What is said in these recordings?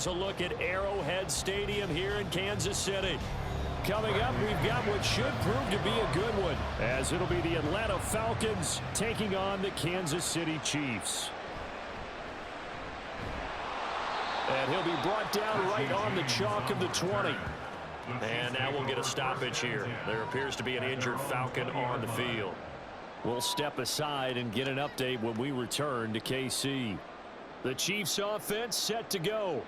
us a look at Arrowhead Stadium here in Kansas City. Coming up, we've got what should prove to be a good one, as it'll be the Atlanta Falcons taking on the Kansas City Chiefs. And he'll be brought down right on the chalk of the 20. And now we'll get a stoppage here. There appears to be an injured Falcon on the field. We'll step aside and get an update when we return to KC. The Chiefs offense set to go.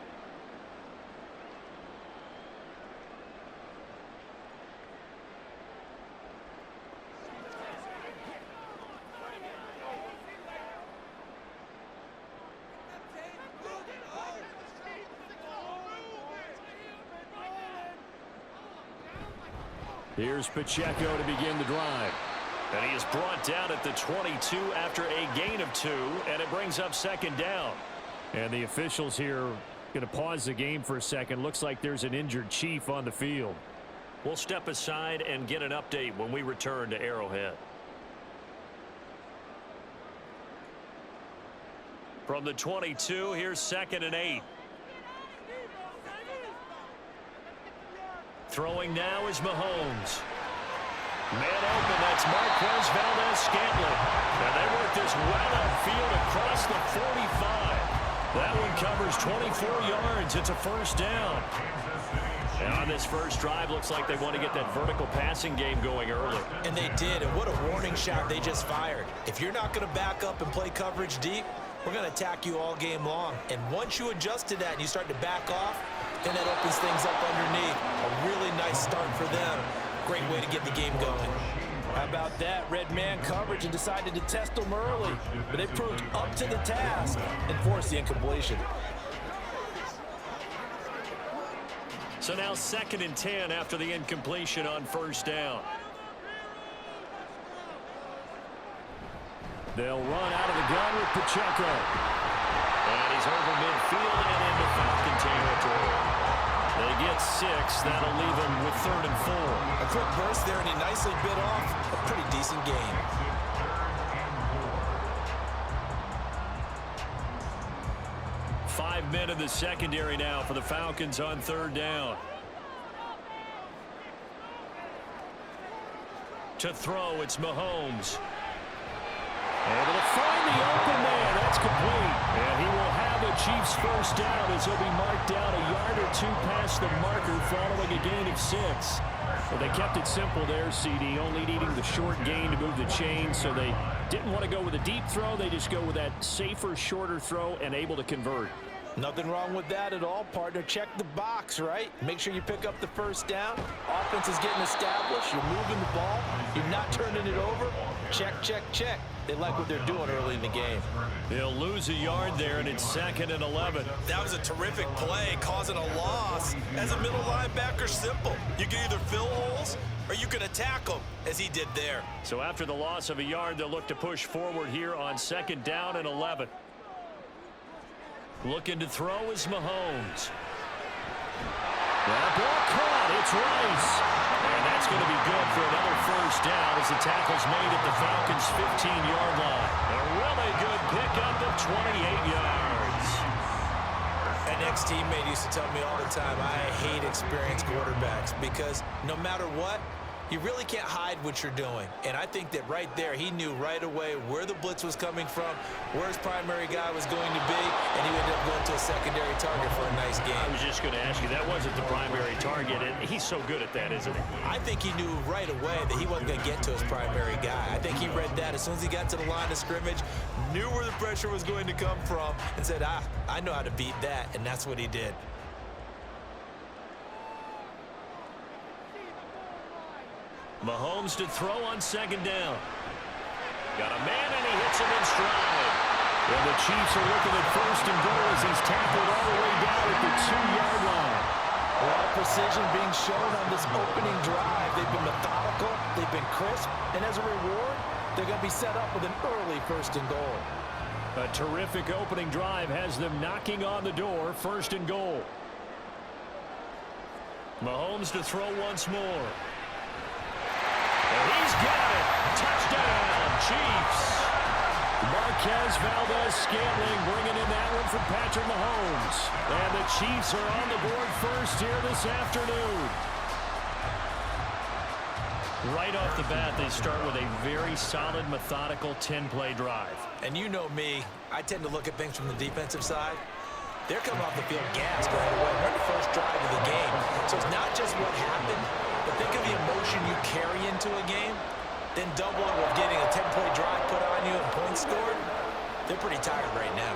Here's Pacheco to begin the drive. And he is brought down at the 22 after a gain of 2, and it brings up second down. And the officials here going to pause the game for a second. Looks like there's an injured Chief on the field. We'll step aside and get an update when we return to Arrowhead. From the 22, here's 2nd and 8. Throwing now is Mahomes. Man open, that's Marquez Valdez-Scantling. And they work this well upfield across the 45. That one covers 24 yards. It's a first down. And on this first drive, looks like they want to get that vertical passing game going early. And they did, and what a warning shot they just fired. If you're not going to back up and play coverage deep, we're going to attack you all game long. And once you adjust to that and you start to back off, then that opens things up underneath. A really nice start for them. Great way to get the game going. How about that? Red man coverage and decided to test them early. But they proved up to the task and forced the incompletion. So now 2nd and 10 after the incompletion on first down. They'll run out of the gun with Pacheco. And he's over midfield and into Falcon territory. They get 6. That'll leave them with 3rd and 4. A quick burst there, and he nicely bit off a pretty decent gain. Five men in the secondary now for the Falcons on 3rd down. To throw, it's Mahomes. Able to find the open man. That's complete. And he will have a Chiefs first down as he'll be marked down a yard or 2 past the marker following a gain of 6. Well, they kept it simple there, CD, only needing the short gain to move the chain, so they didn't want to go with a deep throw. They just go with that safer, shorter throw and able to convert. Nothing wrong with that at all, partner. Check the box, right? Make sure you pick up the first down. Offense is getting established. You're moving the ball. You're not turning it over. Check, check, check. They like what they're doing early in the game. They'll lose a yard there, and it's 2nd and 11. That was a terrific play, causing a loss. As a middle linebacker, simple. You can either fill holes or you can attack them, as he did there. So after the loss of a yard, they'll look to push forward here on 2nd down and 11. Looking to throw is Mahomes. That ball caught. It's Rice. And that's going to be good for another first down as the tackle's made at the Falcons' 15-yard line. A really good pickup of 28 yards. An ex-teammate used to tell me all the time, I hate experienced quarterbacks because no matter what, you really can't hide what you're doing. And I think that right there, he knew right away where the blitz was coming from, where his primary guy was going to be, and he ended up going to a secondary target for a nice game. I was just going to ask you, that wasn't the primary target, and he's so good at that, isn't he? I think he knew right away that he wasn't going to get to his primary guy. I think he read that as soon as he got to the line of scrimmage, knew where the pressure was going to come from, and said, I know how to beat that, and that's what he did. Mahomes to throw on 2nd down. Got a man, and he hits him in stride. And the Chiefs are looking at 1st and goal as he's tackled all the way down at the 2-yard line. A lot of precision being shown on this opening drive. They've been methodical, they've been crisp, and as a reward, they're going to be set up with an early 1st and goal. A terrific opening drive has them knocking on the door, 1st and goal. Mahomes to throw once more. And he's got it. Touchdown, Chiefs. Marquez Valdez-Scantling bringing in that one from Patrick Mahomes. And the Chiefs are on the board first here this afternoon. Right off the bat, they start with a very solid, methodical 10-play drive. And you know me, I tend to look at things from the defensive side. They're coming off the field gassed right away. They're the first drive of the game. So it's not just what happened, but think of the emotion you carry into a game. Then double it with getting a 10-play drive put on you and points scored. They're pretty tired right now.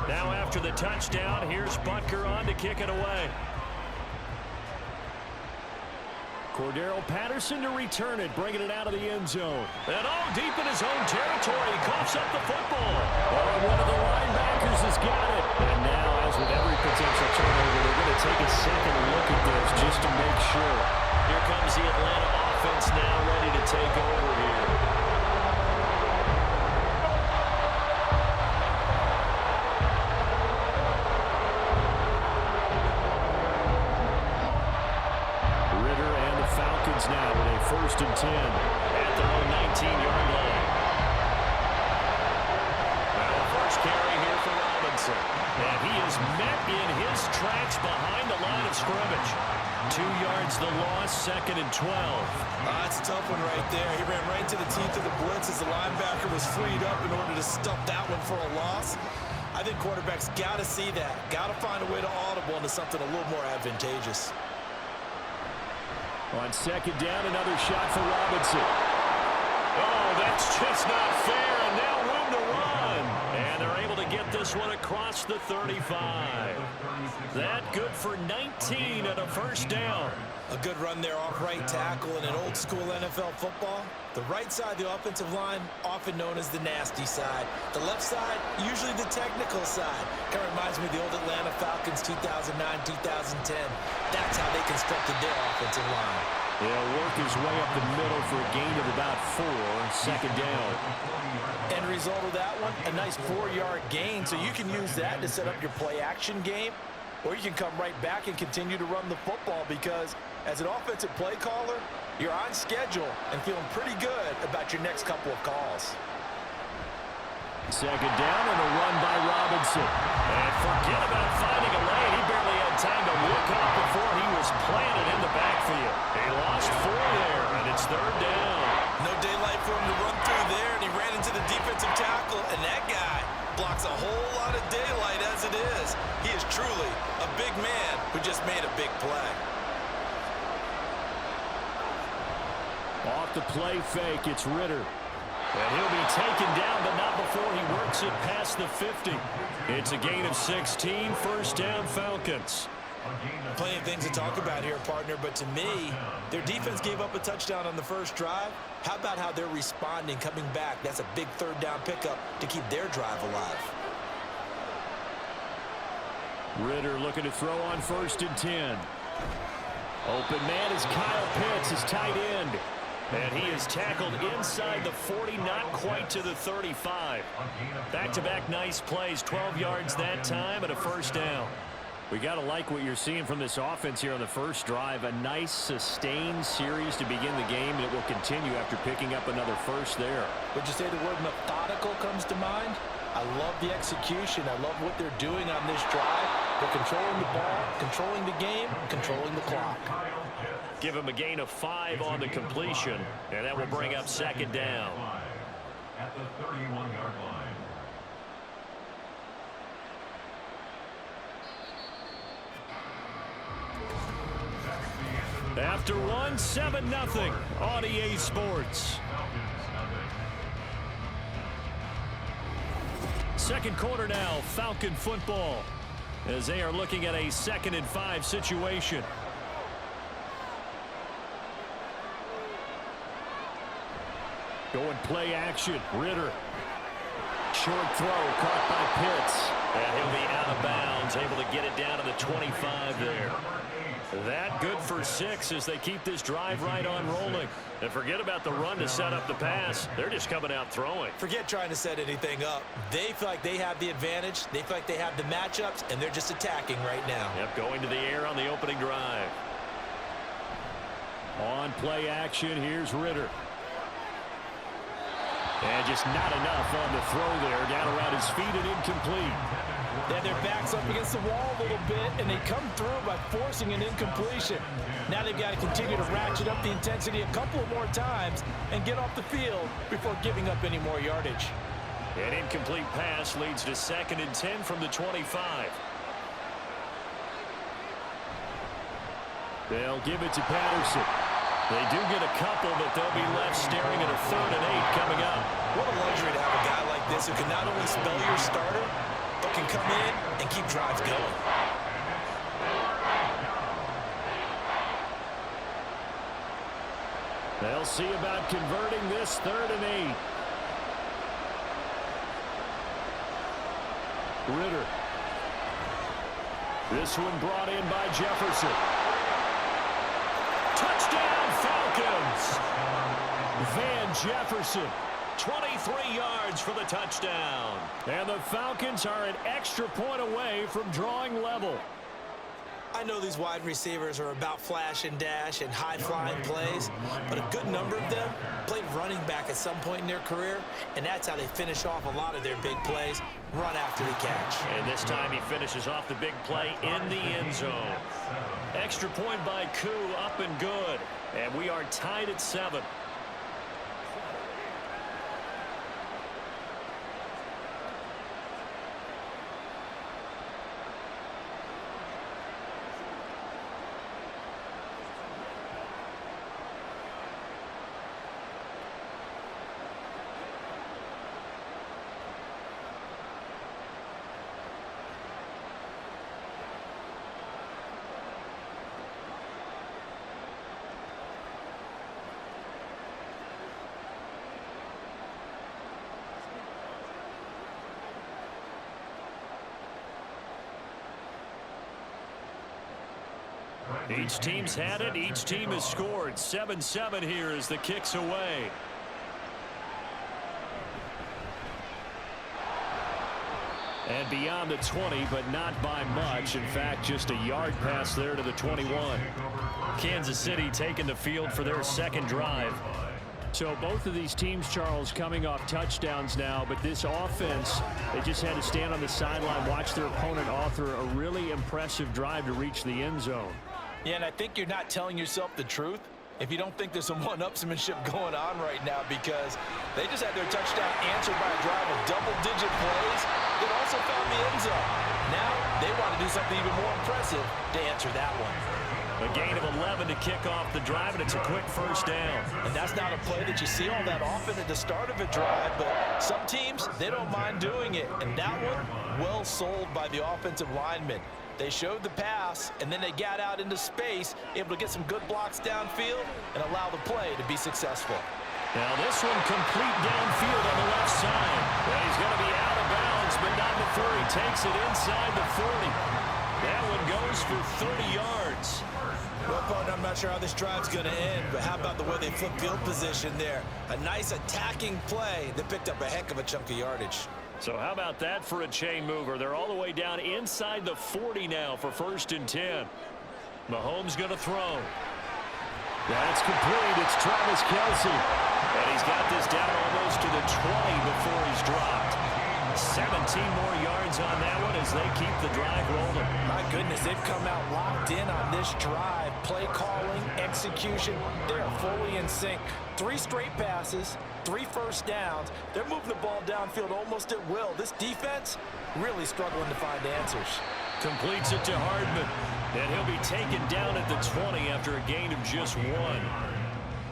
Now after the touchdown, here's Butker on to kick it away. Cordero Patterson to return it, bringing it out of the end zone. And all deep in his own territory, he coughs up the football. Oh, one of the linebackers has got it. And now, as with every potential turnover, they're going to take a second look at this just to make sure. Here comes the Atlanta offense now ready to take over here. Falcons now with a 1st and 10 at their own 19-yard line. Well, first carry here for Robinson. And he is met in his tracks behind the line of scrimmage. 2 yards the loss, 2nd and 12. That's a tough one right there. He ran right into the teeth of the blitz as the linebacker was freed up in order to stuff that one for a loss. I think quarterbacks got to see that. Got to find a way to audible into something a little more advantageous. On 2nd down, another shot for Robinson. Oh, that's just not fair, and now room to run. And they're able to get this one across the 35. That good for 19 and a 1st down. A good run there off right tackle in an old-school NFL football. The right side of the offensive line, often known as the nasty side. The left side, usually the technical side. Kind of reminds me of the old Atlanta Falcons 2009, 2010. That's how they constructed their offensive line. He'll work his way up the middle for a gain of about 4, 2nd down. End result of that one, a nice 4-yard gain, so you can use that to set up your play-action game, or you can come right back and continue to run the football because as an offensive play caller, you're on schedule and feeling pretty good about your next couple of calls. 2nd down and a run by Robinson. And forget about finding a lane. He barely had time to look up before he was planted in the backfield. He lost 4 there, and it's 3rd down. No daylight for him to run through there, and he ran into the defensive tackle, and that guy blocks a whole lot of daylight as it is. He is truly a big man who just made a big play. Off the play fake, it's Ritter. And he'll be taken down, but not before he works it past the 50. It's a gain of 16, 1st down Falcons. Plenty of things to talk about here, partner, but to me, their defense gave up a touchdown on the first drive. How about how they're responding, coming back? That's a big 3rd down pickup to keep their drive alive. Ritter looking to throw on 1st and 10. Open man is Kyle Pitts, his tight end. And he is tackled inside the 40, not quite to the 35. Back-to-back nice plays, 12 yards that time and a 1st down. We got to like what you're seeing from this offense here on the first drive. A nice, sustained series to begin the game, and it will continue after picking up another 1st there. Would you say the word methodical comes to mind? I love the execution. I love what they're doing on this drive. They're controlling the ball, controlling the game, controlling the clock. Give him a gain of 5 on the completion, and that will bring up 2nd down. At the 31-yard line. After one, 7-0 on EA Sports. Second quarter now, Falcon football, as they are looking at a 2nd and 5 situation. Going play action. Ritter. Short throw caught by Pitts. And he'll be out of bounds, able to get it down to the 25 there. That good for 6 as they keep this drive right on rolling. And forget about the run to set up the pass. They're just coming out throwing. Forget trying to set anything up. They feel like they have the advantage. They feel like they have the matchups, and they're just attacking right now. Yep, going to the air on the opening drive. On play action, here's Ritter. And just not enough on the throw there. Down around his feet and incomplete. Then their backs up against the wall a little bit, and they come through by forcing an incompletion. Now they've got to continue to ratchet up the intensity a couple of more times and get off the field before giving up any more yardage. An incomplete pass leads to 2nd and 10 from the 25. They'll give it to Patterson. They do get a couple, but they'll be left staring at a 3rd and 8 coming up. What a luxury to have a guy like this who can not only spell your starter, but can come in and keep drives going. They'll see about converting this 3rd and 8. Ritter. This one brought in by Jefferson. Touchdown, Falcons! Van Jefferson, 23 yards for the touchdown. And the Falcons are an extra point away from drawing level. I know these wide receivers are about flash and dash and high-flying plays, but a good number of them played running back at some point in their career, and that's how they finish off a lot of their big plays, run after the catch. And this time he finishes off the big play in the end zone. Extra point by Koo, up and good. And we are tied at 7. Each team's had it. Each team has scored. 7-7 here as the kick's away. And beyond the 20, but not by much. In fact, just a yard pass there to the 21. Kansas City taking the field for their 2nd drive. So both of these teams, Charles, coming off touchdowns now, but this offense, they just had to stand on the sideline, watch their opponent author a really impressive drive to reach the end zone. Yeah, and I think you're not telling yourself the truth if you don't think there's some one-upsmanship going on right now, because they just had their touchdown answered by a drive of double-digit plays that also found the end zone. Now they want to do something even more impressive to answer that one. A gain of 11 to kick off the drive, and it's a quick 1st down. And that's not a play that you see all that often at the start of a drive, but some teams, they don't mind doing it. And that one, well sold by the offensive lineman. They showed the pass, and then they got out into space, able to get some good blocks downfield and allow the play to be successful. Now this one complete downfield on the left side. Well, he's going to be out of bounds, but not before he takes it inside the 40. That one goes for 30 yards. Well, partner, I'm not sure how this drive's going to end, but how about the way they flip field position there? A nice attacking play that picked up a heck of a chunk of yardage. So how about that for a chain mover? They're all the way down inside the 40 now for 1st and 10. Mahomes going to throw. That's complete. It's Travis Kelce. And he's got this down almost to the 20 before he's dropped. 17 more yards on that one as they keep the drive rolling. My goodness, they've come out locked in on this drive. Play calling, execution, they are fully in sync. 3 straight passes, 3 first downs. They're moving the ball downfield almost at will. This defense really struggling to find answers. Completes it to Hardman. And he'll be taken down at the 20 after a gain of just 1.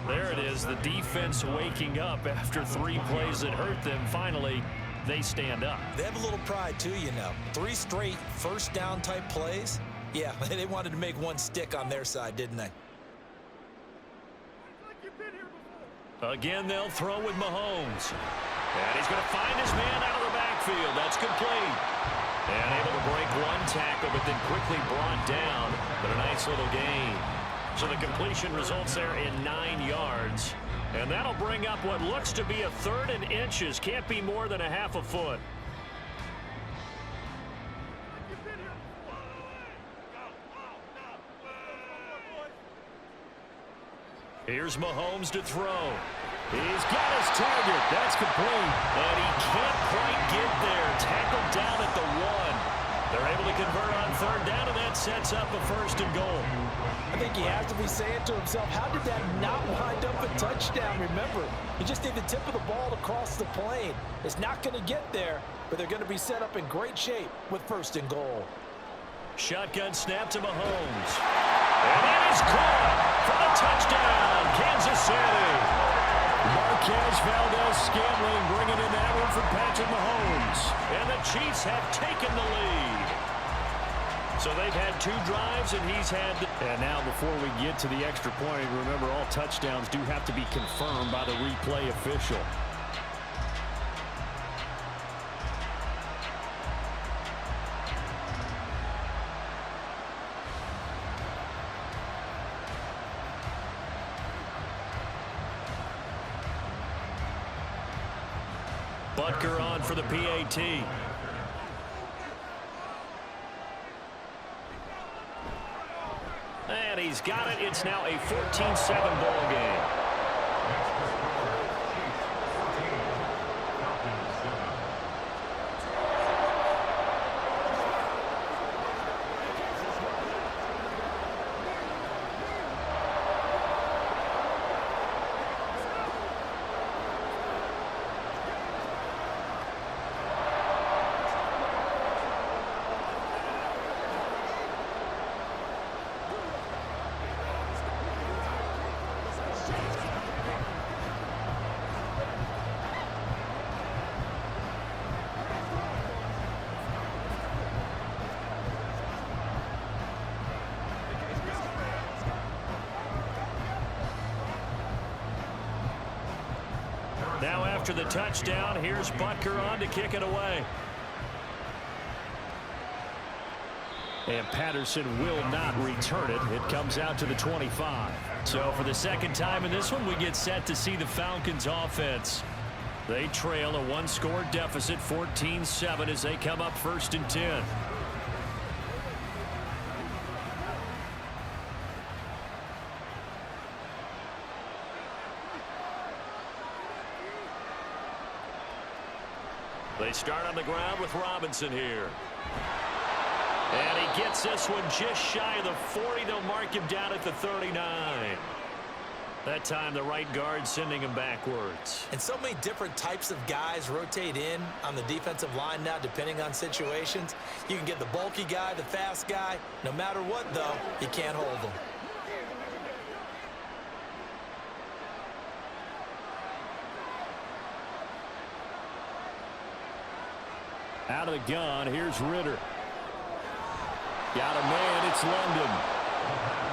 There it is, the defense waking up after 3 plays that hurt them. Finally, they stand up. They have a little pride, too, you know. 3 straight first down type plays. Yeah, they wanted to make one stick on their side, didn't they? Again, they'll throw with Mahomes. And he's going to find his man out of the backfield. That's complete. And able to break one tackle, but then quickly brought down. But a nice little gain. So the completion results there in 9 yards. And that'll bring up what looks to be a 3rd and inches. Can't be more than a half a foot. Here's Mahomes to throw. He's got his target. That's complete. And he can't quite get there. Tackled down at the 1. They're able to convert on 3rd down, and that sets up a 1st and goal. I think he has to be saying to himself, how did that not wind up a touchdown? Remember, you just need the tip of the ball to cross the plane. It's not going to get there, but they're going to be set up in great shape with 1st and goal. Shotgun snap to Mahomes. And that is caught for the touchdown, Kansas City. Marquez Valdez-Scantling bringing in that one for Patrick Mahomes. And the Chiefs have taken the lead. So they've had 2 drives, and he's had... And now before we get to the extra point, remember all touchdowns do have to be confirmed by the replay official. Butker on for the PAT. And he's got it. It's now a 14-7 ball game. Now after the touchdown, here's Butker on to kick it away. And Patterson will not return it. It comes out to the 25. So for the 2nd time in this one, we get set to see the Falcons offense. They trail a 1-score deficit, 14-7, as they come up 1st and 10. They start on the ground with Robinson here. And he gets this one just shy of the 40. They'll mark him down at the 39. That time the right guard sending him backwards. And so many different types of guys rotate in on the defensive line now, depending on situations. You can get the bulky guy, the fast guy. No matter what, though, you can't hold them. Out of the gun, here's Ritter. Got a man, it's London.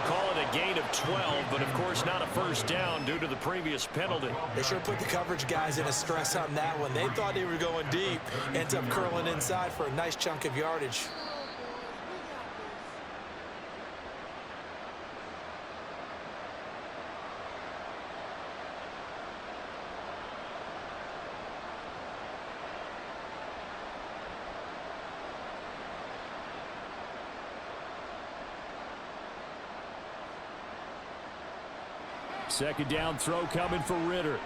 Call it a gain of 12, but of course not a 1st down due to the previous penalty. They sure put the coverage guys in a stress on that one. They thought they were going deep. Ends up curling inside for a nice chunk of yardage. Second down throw coming for Ritter.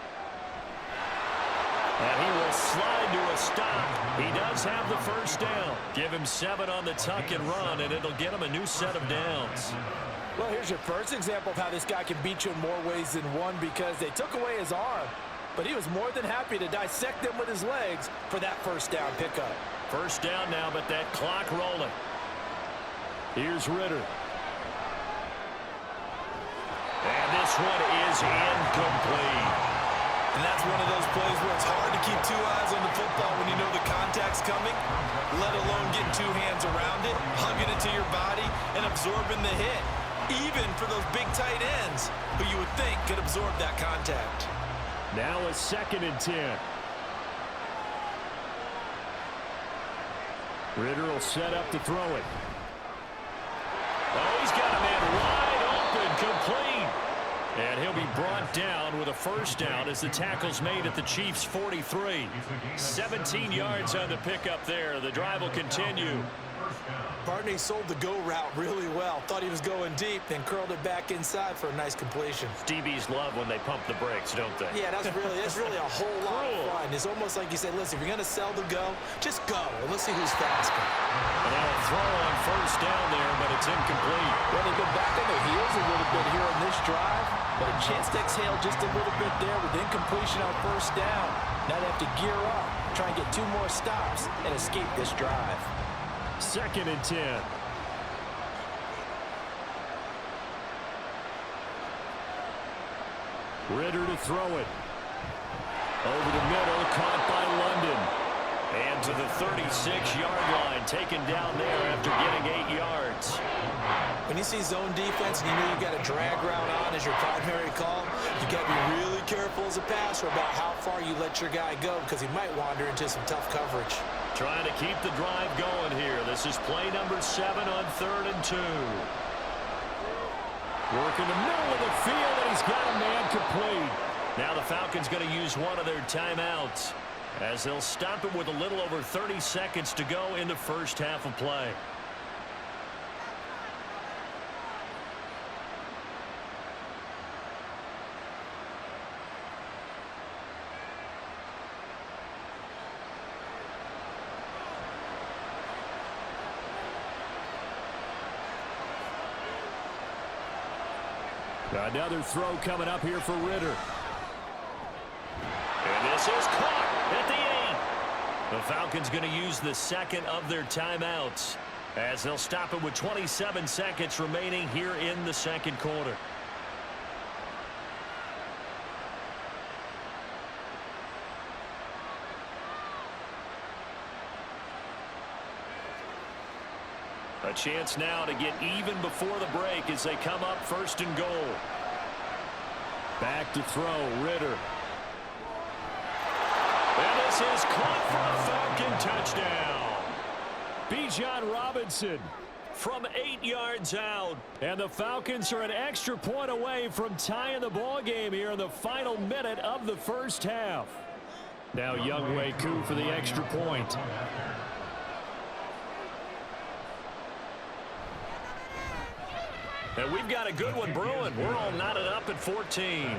And he will slide to a stop. He does have the 1st down. Give him 7 on the tuck and run, and it'll get him a new set of downs. Well, here's your first example of how this guy can beat you in more ways than one, because they took away his arm, but he was more than happy to dissect them with his legs for that 1st down pickup. 1st down now, but that clock rolling. Here's Ritter. And this one is incomplete. And that's one of those plays where it's hard to keep 2 eyes on the football when you know the contact's coming, let alone getting 2 hands around it, hugging it to your body, and absorbing the hit, even for those big tight ends who you would think could absorb that contact. Now a 2nd and 10. Ritter will set up to throw it. Oh, he's got a man wide open, complete. And he'll be brought down with a first down as the tackle's made at the Chiefs' 43. 17 yards on the pickup there. The drive will continue. Barney sold the go route really well. Thought he was going deep, then curled it back inside for a nice completion. DBs love when they pump the brakes, don't they? Yeah, that's really a whole lot of fun. It's almost like you say, listen, if you're going to sell the go, just go, and let's see who's faster. And now a throw on first down there, but it's incomplete. Well, they've been back on their heels a little bit here in this drive, but a chance to exhale just a little bit there with incompletion on first down. Now they have to gear up, try and get 2 more stops, and escape this drive. 2nd and 10. Ritter to throw it. Over the middle, caught by London. And to the 36-yard line, taken down there after getting 8 yards. When you see zone defense and you know you've got a drag route on as your primary call, you got to be really careful as a passer about how far you let your guy go because he might wander into some tough coverage. Trying to keep the drive going here. This is play number 7 on 3rd and 2. Work in the middle of the field, and he's got a man complete. Now the Falcons going to use one of their timeouts as they'll stop it with a little over 30 seconds to go in the first half of play. Another throw coming up here for Ritter. And this is caught at the 8. The Falcons going to use the 2nd of their timeouts as they'll stop it with 27 seconds remaining here in the 2nd quarter. A chance now to get even before the break as they come up 1st and goal. Back to throw, Ritter. And this is caught for a Falcon touchdown. Bijan Robinson from 8 yards out. And the Falcons are an extra point away from tying the ball game here in the final minute of the first half. Now Younghoe Koo for the extra point. And we've got a good one brewing. We're all knotted up at 14.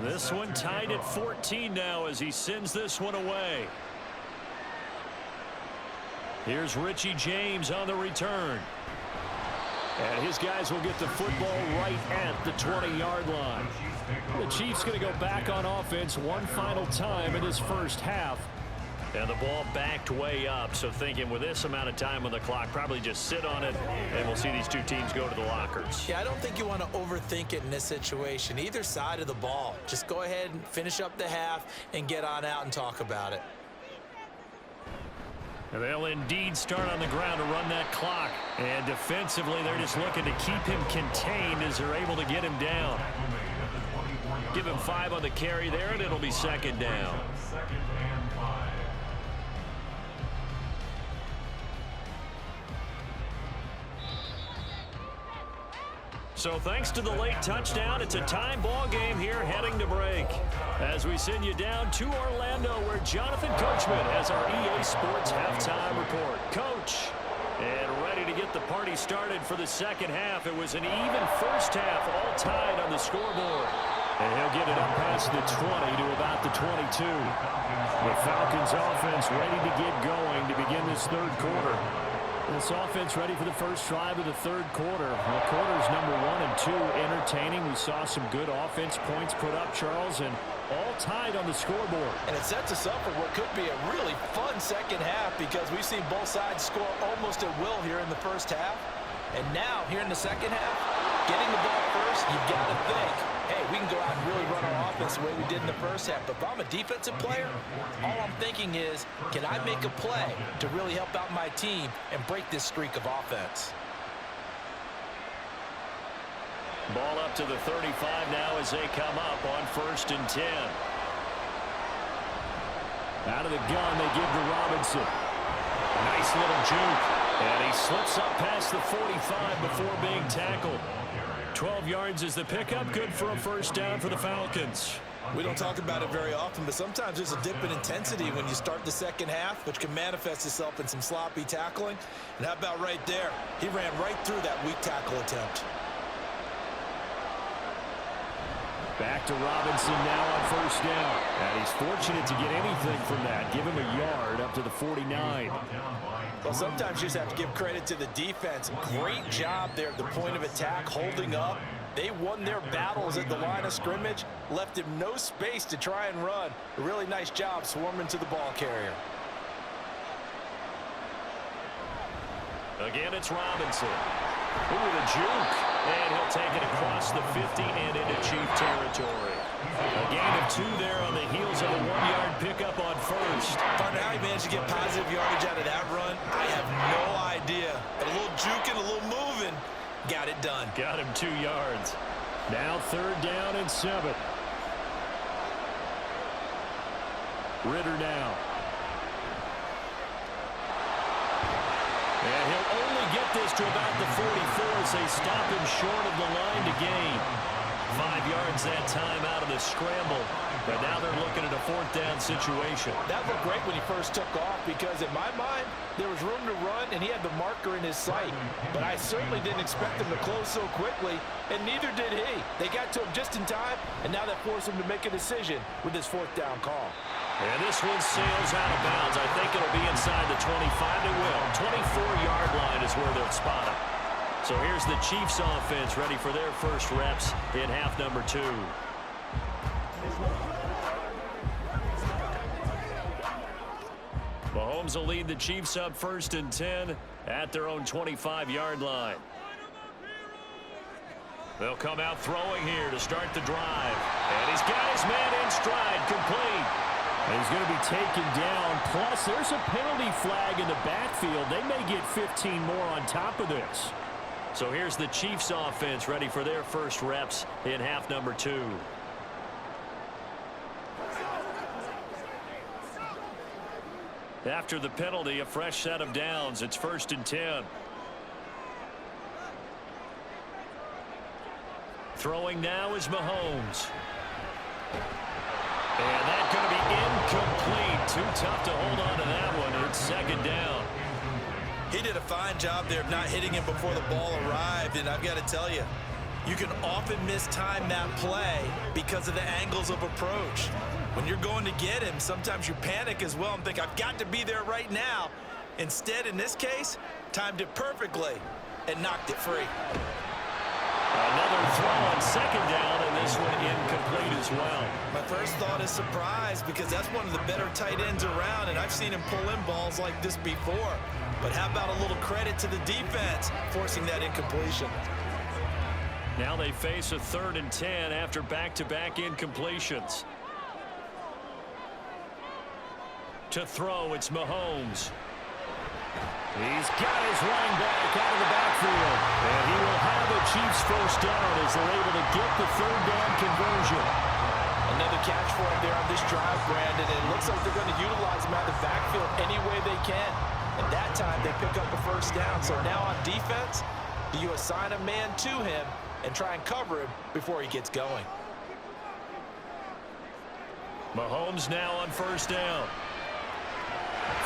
This one tied at 14 now as he sends this one away. Here's Richie James on the return. And his guys will get the football right at the 20-yard line. The Chiefs going to go back on offense one final time in this first half. And the ball backed way up, so thinking with this amount of time on the clock, probably just sit on it, and we'll see these two teams go to the lockers. Yeah, I don't think you want to overthink it in this situation. Either side of the ball. Just go ahead and finish up the half and get on out and talk about it. And they'll indeed start on the ground to run that clock. And defensively, they're just looking to keep him contained as they're able to get him down. Give him 5 on the carry there, and it'll be 2nd down. So thanks to the late touchdown, it's a tie ball game here heading to break. As we send you down to Orlando, where Jonathan Coachman has our EA Sports halftime report. Coach, and ready to get the party started for the second half. It was an even first half, all tied on the scoreboard. And he'll get it up past the 20 to about the 22. The Falcons offense ready to get going to begin this third quarter. This offense ready for the first drive of the third quarter. Well, quarters number 1 and 2 entertaining. We saw some good offense points put up, Charles, and all tied on the scoreboard. And it sets us up for what could be a really fun second half because we've seen both sides score almost at will here in the first half. And now, here in the second half, getting the ball first, you've got to think, hey, we can go out and really run our offense the way we did in the first half. But if I'm a defensive player, all I'm thinking is, can I make a play to really help out my team and break this streak of offense? Ball up to the 35 now as they come up on 1st and 10. Out of the gun, they give to Robinson. Nice little juke. And he slips up past the 45 before being tackled. 12 yards is the pickup. Good for a first down for the Falcons. We don't talk about it very often, but sometimes there's a dip in intensity when you start the second half, which can manifest itself in some sloppy tackling. And how about right there? He ran right through that weak tackle attempt. Back to Robinson now on first down. And he's fortunate to get anything from that. Give him a yard up to the 49. Well, sometimes you just have to give credit to the defense. Great job there at the point of attack, holding up. They won their battles at the line of scrimmage, left him no space to try and run. A really nice job swarming to the ball carrier. Again, it's Robinson. Ooh, the juke. And he'll take it across the 50 and into Chief territory. A gain of 2 there on the heels of a 1-yard pickup on first. Partner, how he managed to get positive yardage out of that run, I have no idea. But a little juking, a little moving, got it done. Got him 2 yards. Now 3rd down and 7. Ritter now. And he'll only get this to about the 44 as they stop him short of the line to gain. 5 yards that time out of the scramble. But now they're looking at a 4th down situation. That looked great when he first took off because in my mind, there was room to run and he had the marker in his sight. But I certainly didn't expect him to close so quickly, and neither did he. They got to him just in time, and now that forced him to make a decision with his 4th down call. And this one sails out of bounds. I think it'll be inside the 25. It will. 24-yard line is where they'll spot it. So here's the Chiefs offense ready for their first reps in half number 2. Mahomes will lead the Chiefs up 1st and 10 at their own 25-yard line. They'll come out throwing here to start the drive. And he's got his man in stride, complete. And he's going to be taken down. Plus, there's a penalty flag in the backfield. They may get 15 more on top of this. So here's the Chiefs offense ready for their first reps in half number 2. After the penalty, a fresh set of downs. It's 1st and 10. Throwing now is Mahomes. And that's going to be incomplete. Too tough to hold on to that one. It's 2nd down. He did a fine job there of not hitting him before the ball arrived, and I've got to tell you, you can often mistime that play because of the angles of approach. When you're going to get him, sometimes you panic as well and think, I've got to be there right now. Instead, in this case, timed it perfectly and knocked it free. Another throw on 2nd down, and this one incomplete as well. My first thought is surprise because that's one of the better tight ends around, and I've seen him pull in balls like this before. But how about a little credit to the defense forcing that incompletion? Now they face a 3rd and 10 after back-to-back incompletions. To throw, it's Mahomes. He's got his running back out of the backfield. And he will have a Chiefs first down as they're able to get the 3rd down conversion. Another catch for him there on this drive, Brandon. And it looks like they're going to utilize him out of the backfield any way they can. And that time they pick up a first down. So now on defense, do you assign a man to him and try and cover him before he gets going? Mahomes now on first down.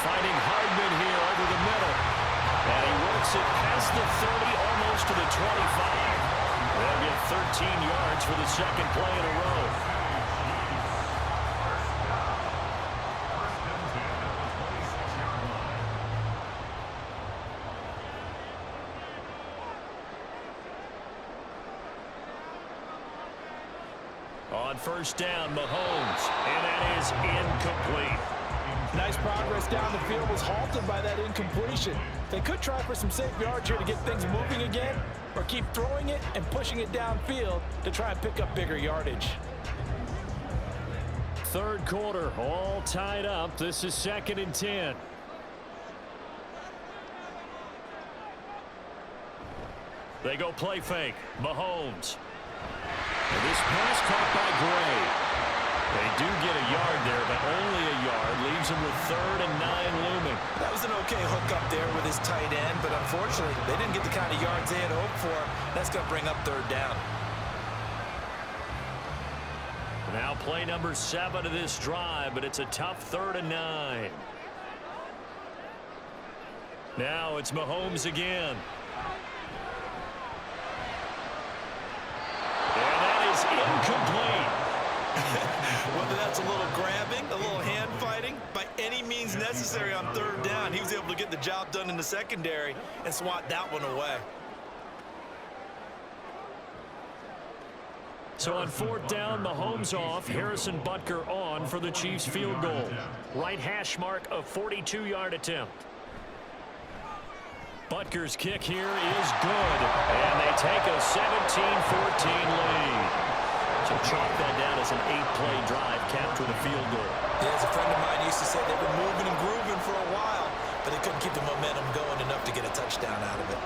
Finding Hardman here over the middle. And he works it past the 30, almost to the 25. They'll get 13 yards for the second play in a row. On first down, Mahomes, and that is incomplete. Nice progress down the field was halted by that incompletion. They could try for some safe yards here to get things moving again, or keep throwing it and pushing it downfield to try and pick up bigger yardage. Third quarter, all tied up. This is 2nd and 10. They go play fake. Mahomes. And this pass caught by Gray. They do get a yard there, but only a yard. Leaves them with 3rd and 9 looming. That was an okay hook up there with his tight end, but unfortunately, they didn't get the kind of yards they had hoped for. That's going to bring up 3rd down. Now play number 7 of this drive, but it's a tough 3rd and 9. Now it's Mahomes again. And that is incomplete. Whether that's a little grabbing, a little hand fighting, by any means necessary on 3rd down, he was able to get the job done in the secondary and swat that one away. So on 4th down, Mahomes off, Harrison Butker on for the Chiefs field goal. Right hash mark, a 42-yard attempt. Butker's kick here is good, and they take a 17-14 lead. So chalk that down as an 8-play drive capped with a field goal. Yeah, as a friend of mine used to say, they were moving and grooving for a while, but they couldn't keep the momentum going enough to get a touchdown out of it.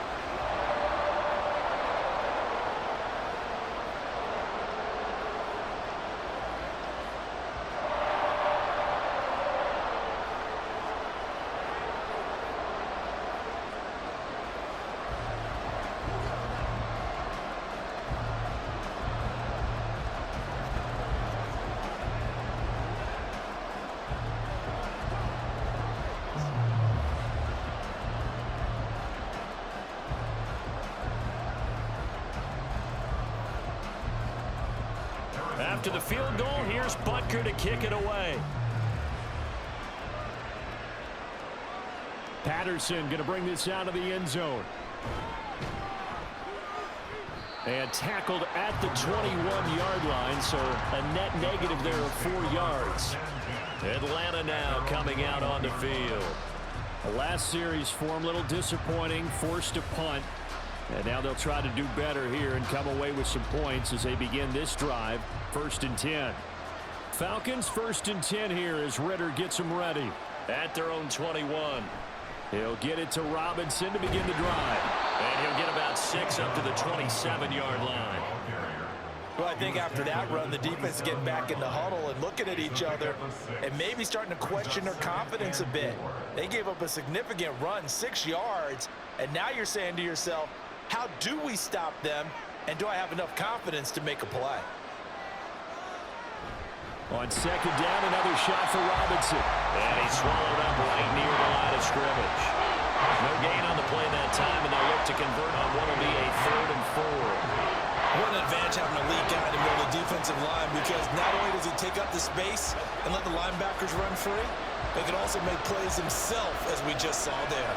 After the field goal, here's Butker to kick it away. Patterson going to bring this out of the end zone. And tackled at the 21-yard line, so a net negative there of 4 yards. Atlanta now coming out on the field. The last series for him, a little disappointing, forced a punt. And now they'll try to do better here and come away with some points as they begin this drive. 1st and 10. Falcons 1st and 10 here as Ritter gets them ready at their own 21. He'll get it to Robinson to begin the drive. And he'll get about 6 up to the 27-yard line. Well, I think after that run, the defense is getting back in the huddle and looking at each other and maybe starting to question their confidence a bit. They gave up a significant run, 6 yards, and now you're saying to yourself, how do we stop them, and do I have enough confidence to make a play? On 2nd down, another shot for Robinson. And he swallowed up right near the line of scrimmage. No gain on the play that time, and they'll look to convert on what will be a 3rd and 4. What an advantage having a lead guy in the middle of the defensive line, because not only does he take up the space and let the linebackers run free, but he can also make plays himself, as we just saw there.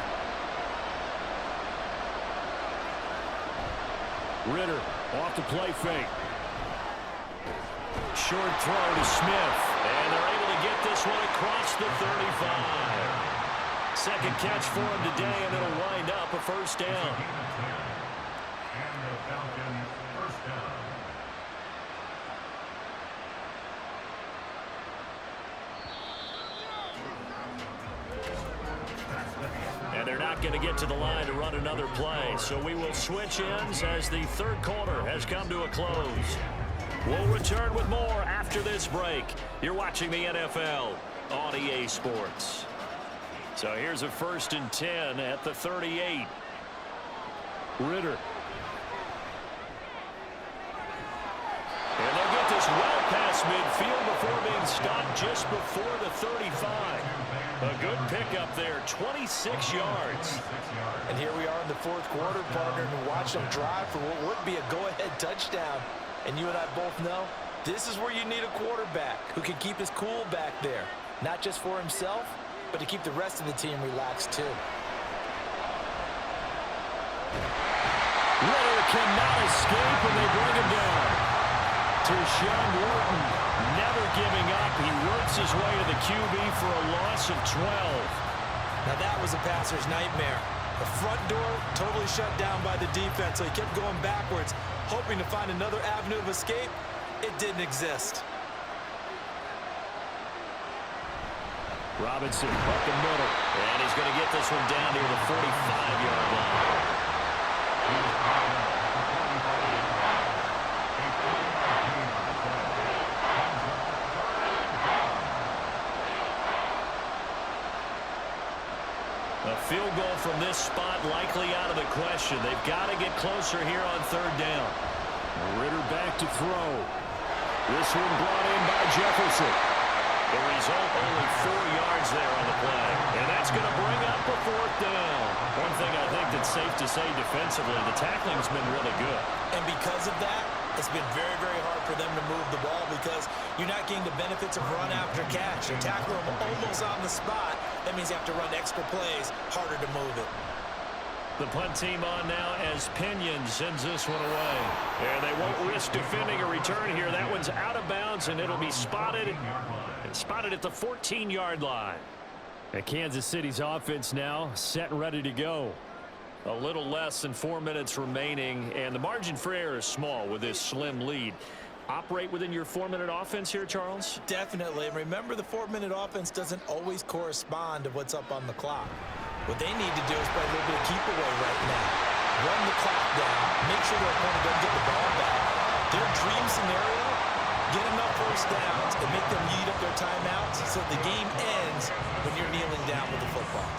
Ritter off the play fake. Short throw to Smith. And they're able to get this one across the 35. Second catch for him today, and it'll wind up a 1st down. And the Falcons 1st down. And they're not going to get to the line to run another play. So we will switch ends as the 3rd quarter has come to a close. We'll return with more after this break. You're watching the NFL on EA Sports. So here's a 1st and 10 at the 38. Ritter. And they'll get this well past midfield before being stopped just before the 35. A good pickup there, 26 yards. And here we are in the fourth quarter, partner, and watch them drive for what would be a go-ahead touchdown. And you and I both know this is where you need a quarterback who can keep his cool back there, not just for himself, but to keep the rest of the team relaxed too. Ritter cannot escape, and they bring him down. Sean Wharton never giving up. He works his way to the QB for a loss of 12. Now that was a passer's nightmare. The front door totally shut down by the defense, so he kept going backwards, hoping to find another avenue of escape. It didn't exist. Robinson up the middle, and he's going to get this one down near the 45-yard line. A field goal from this spot likely out of the question. They've got to get closer here on third down. Ritter back to throw. This one brought in by Jefferson. The result, only 4 yards there on the play. And that's going to bring up a fourth down. One thing I think that's safe to say defensively, the tackling's been really good. And because of that, it's been very, very hard for them to move the ball because you're not getting the benefits of run after catch. You're tackling them almost on the spot. That means you have to run extra plays, harder to move it. The punt team on now as Pinion sends this one away. And they won't risk defending a return here. That one's out of bounds, and it'll be spotted at the 14-yard line. And Kansas City's offense now set and ready to go. A little less than 4 minutes remaining, and the margin for error is small with this slim lead. Operate within your 4-minute offense here, Charles? Definitely. And remember, the 4-minute offense doesn't always correspond to what's up on the clock. What they need to do is play a little bit of keep away right now. Run the clock down. Make sure their opponent doesn't get the ball back. Their dream scenario, get enough first downs and make them eat up their timeouts so the game ends when you're kneeling down with the football.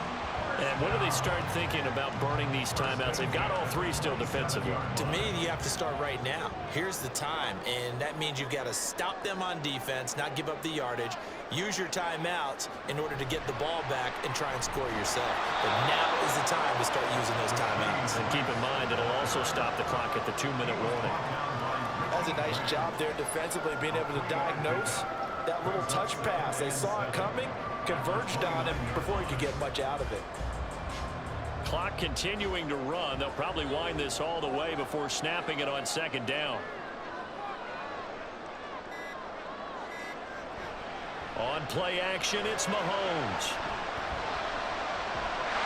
And when do they start thinking about burning these timeouts? They've got all 3 still defensively. To me, you have to start right now. Here's the time, and that means you've got to stop them on defense, not give up the yardage, use your timeouts in order to get the ball back and try and score yourself. But now is the time to start using those timeouts. And keep in mind, it'll also stop the clock at the 2-minute warning. That's a nice job there defensively, being able to diagnose that little touch pass. They saw it coming, converged on him before he could get much out of it. Clock continuing to run. They'll probably wind this all the way before snapping it on second down. On play action, it's Mahomes.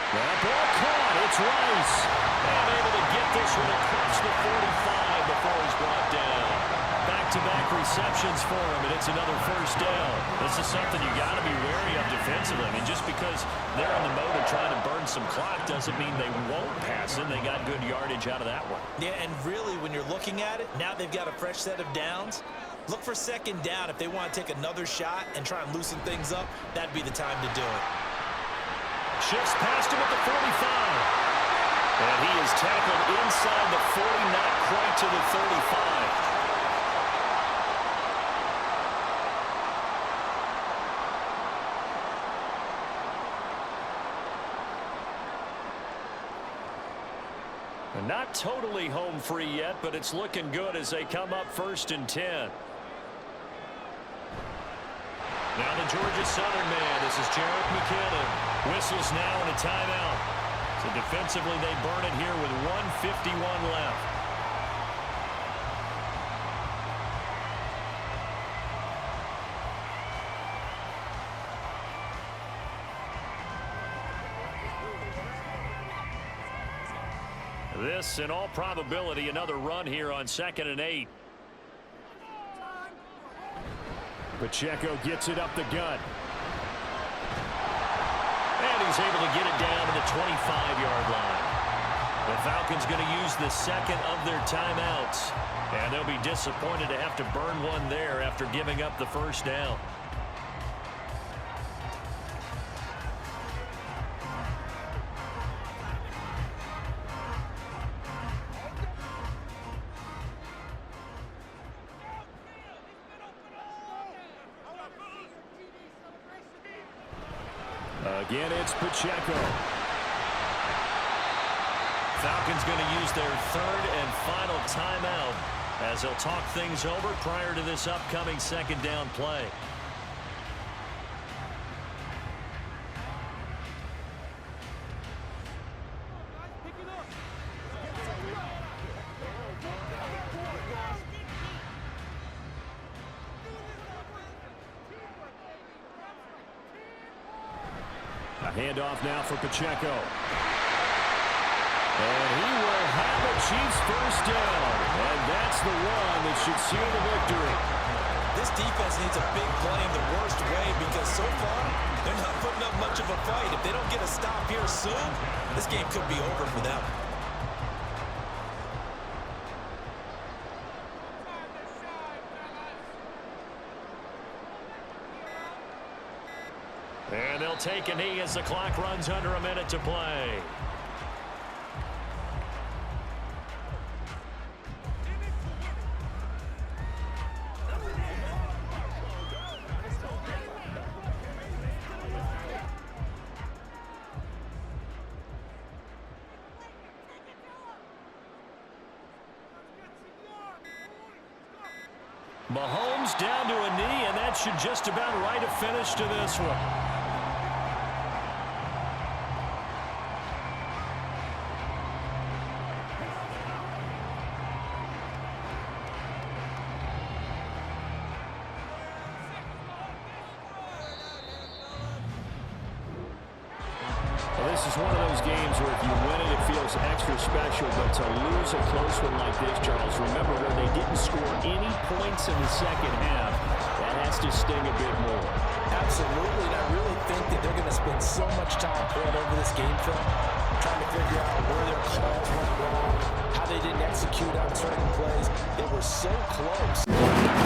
That ball caught. It's Rice. And able to get this one across the 45 before he's brought down. Back-to-back receptions for him, and it's another first down. This is something you got to be wary of defensively. I mean, just because they're in the mode of trying to burn some clock doesn't mean they won't pass it. They got good yardage out of that one. Yeah, and really, when you're looking at it, now they've got a fresh set of downs. Look for second down. If they want to take another shot and try and loosen things up, that'd be the time to do it. Shifts past him at the 45. And he is tackled inside the 40, not quite to the 35. Not totally home free yet, but it's looking good as they come up 1st and 10. Now the Georgia Southern man. This is Jarrett McKinnon. Whistles now in a timeout. So defensively they burn it here with 1:51 left. This, in all probability, another run here on 2nd and 8. Pacheco gets it up the gut. And he's able to get it down to the 25-yard line. The Falcons going to use the second of their timeouts. And they'll be disappointed to have to burn one there after giving up the first down. Again, it's Pacheco. Falcons going to use their third and final timeout as they'll talk things over prior to this upcoming second down play. A handoff now for Pacheco. And he will have a Chiefs first down. And that's the one that should seal the victory. This defense needs a big play in the worst way because so far they're not putting up much of a fight. If they don't get a stop here soon, this game could be over for them. And they'll take a knee as the clock runs under a minute to play. Mahomes down to a knee, and that should just about write a finish to this one. This is one of those games where if you win it, it feels extra special. But to lose a close one like this, Charles, remember where they didn't score any points in the second half. That has to sting a bit more. Absolutely, and I really think that they're going to spend so much time going over this game film, trying to figure out where their calls went wrong, how they didn't execute on certain plays. They were so close.